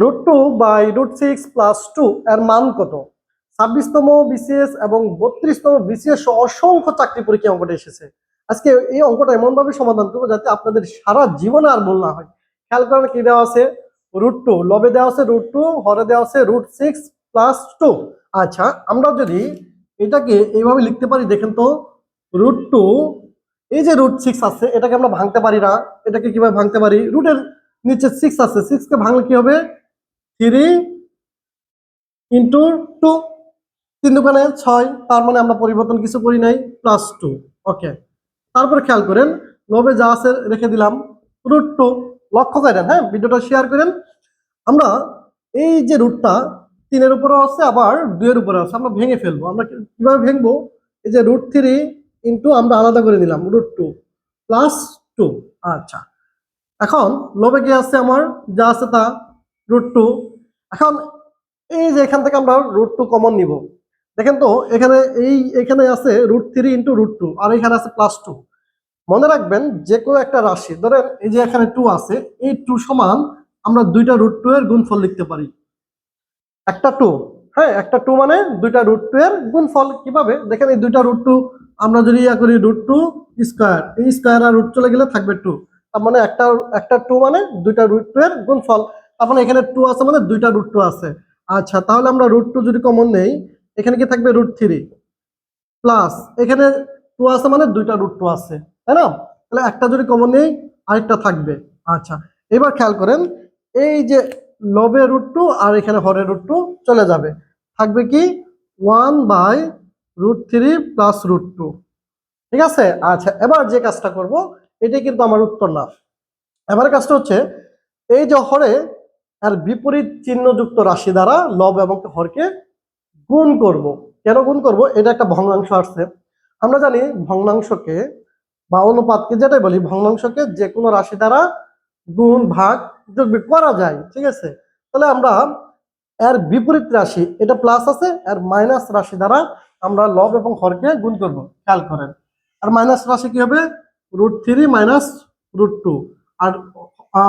√2/√6+2 এর মান কত? 26তম বিসিএস এবং 32তম বিসিএস অসংখ্য চাকরি পরীক্ষা অঙ্কটা এসেছে। আজকে এই অঙ্কটা এমন ভাবে সমাধান করবো যাতে আপনাদের সারা জীবনে আর ভুল না হয়। খেয়াল করেন কি দেওয়া আছে, √2, লবে দেওয়া আছে √2, হরে দেওয়া আছে √6+2। আচ্ছা, আমরা যদি এটাকে এইভাবে লিখতে পারি, দেখেন তো, √2, এই যে √6 আছে এটাকে আমরা ভাঙতে পারি না। এটাকে কিভাবে ভাঙতে পারি? রুটের নিচে 6 আছে, 6 কে ভাঙলে কি হবে? 3 ইন্টু 2, 3 দুগুণে 6, তার মানে আমরা পরিবর্তন কিছু করি নাই, +2। ওকে, তারপরে খেয়াল করেন লবে যা আছে রেখে দিলাম, √2। লক্ষ্য করেন, হ্যাঁ, ভিডিওটা শেয়ার করেন। আমরা এই যে রুটটা 3 এর উপরে আছে আবার 2 এর উপরে আছে, আমরা ভেঙে ফেলবো। আমরা কিভাবে ভেঙবো? এই যে √3 ইন্টু আমরা আলাদা করে দিলাম √2 +2। আচ্ছা, এখন লবে কি আছে আমার, যা আছে তা √2। এখন এই যে এখান থেকে আমরা √2 কমন নিব। দেখেন তো এখানে আছে √3 ইন্টু √2 আর এখানে আছে +2। মনে রাখবেন যে কোনো একটা রাশি, ধরেন এই যে এখানে 2 আছে, এই 2 সমান আমরা দুইটা √2 এর গুণফল লিখতে পারি। একটা 2, হ্যাঁ, একটা 2 মানে দুইটা √2 এর গুণফল। কিভাবে? দেখেন এই দুইটা √2 আমরা যদি ইয়া করি √2 স্কয়ার, এই স্কয়ার আর রুট চলে গেলে থাকবে 2, তার মানে একটা 2 মানে দুইটা √2 এর গুণফল। তার মানে এখানে 2 আছে মানে দুইটা √2 আছে। আচ্ছা, তাহলে আমরা √2 যদি কমন নেই, এখানে কি থাকবে? √3 প্লাস এখানে 2 আছে মানে দুইটা √2 আছে, তাই না? তাহলে একটা যদি কমন নেই আরেকটা থাকবে। আচ্ছা, এবার খেয়াল করেন এই যে লবে √2 আর এখানে হরে √2 চলে যাবে, থাকবে কি 1/√3 প্লাস √2। ঠিক আছে? আচ্ছা, এবার যে কাজটা করব, এটাই কিন্তু আমার উত্তর না। এবার কাজটা হচ্ছে এই যে হরে আর বিপরীত চিহ্নযুক্ত রাশি দ্বারা লব এবং হরকে গুণ করব। কেন গুণ করব? এটা একটা ভগ্নাংশ আসছে। আমরা জানি ভগ্নাংশকে বা অনুপাতকে, যেটাই বলি, ভগ্নাংশকে যে কোনো রাশি দ্বারা গুণ, ভাগ, যোগ বিয়োগ করা যায়। ঠিক আছে? তাহলে আমরা এর বিপরীত রাশি, এটা প্লাস আছে, এর মাইনাস রাশি দ্বারা আমরা লব এবং হরকে গুণ করব। খেয়াল করেন, আর মাইনাস রাশি কি হবে? √3 মাইনাস √2, আর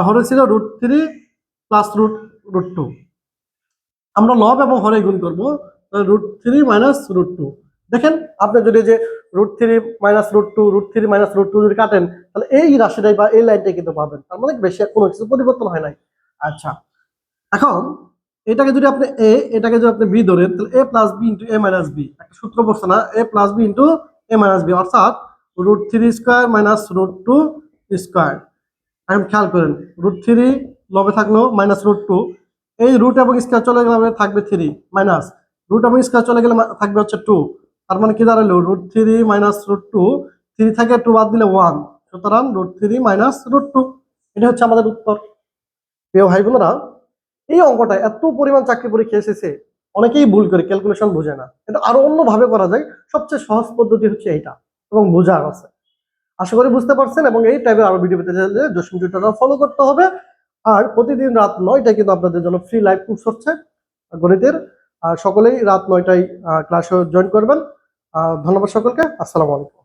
হরে ছিল √3 প্লাস √2। আমরা লব এবং হরে গুণ করবো, √3 মাইনাস √2। দেখেন, আপনি যদি যে √3 মাইনাস √2, √3 মাইনাস √2 যদি কাটেন, তাহলে এই রাশিটাই বা এই লাইনটাই কিন্তু পাবেন। তার মানে বেশি কোনো কিছু পরিবর্তন হয় নাই। আচ্ছা, এখন এটাকে যদি আপনি এটাকে যদি আপনি বি ধরেন, তাহলে a plus B into a minus B, একটা সূত্র পড়ছে না, a plus B into a minus B, অর্থাৎ √3 স্কোয়ার মাইনাস √2 স্কোয়ার। এখন খেয়াল করেন, √3 লবে থাকলো মাইনাস √2, এই রুট এবং স্কয়ার চলে গেলে থাকবে 3, মাইনাস রুট এবং স্কয়ার চলে গেলে থাকবে হচ্ছে 2। তার মানে কি দাঁড়ালো? √3 মাইনাস √2, 3 থেকে 2 বাদ দিলে 1, সুতরাং √3 মাইনাস √2। এটা হচ্ছে আমাদের উত্তর। প্রিয় ভাই বোনেরা, এই অঙ্কটা এত পরিমাণ চাকরি পরীক্ষা এসেছে, অনেকেই ভুল করে, ক্যালকুলেশন বোঝে না। এটা আরো অন্যভাবে করা যায়, সবচেয়ে সহজ পদ্ধতি হচ্ছে এইটা, এবং বোঝার আছে। আশা করি বুঝতে পারছেন, এবং এই টাইপের আরো ভিডিও পেতে চাইলে জসিম টিউটোরিয়াল ফলো করতে হবে। আর প্রতিদিন রাত 9টায় কিন্তু আপনাদের জন্য ফ্রি লাইভ কোর্স হচ্ছে গণিতের। সকলেই রাত 9টায় ক্লাসে জয়েন করবেন। ধন্যবাদ সকলকে। আসসালামু আলাইকুম।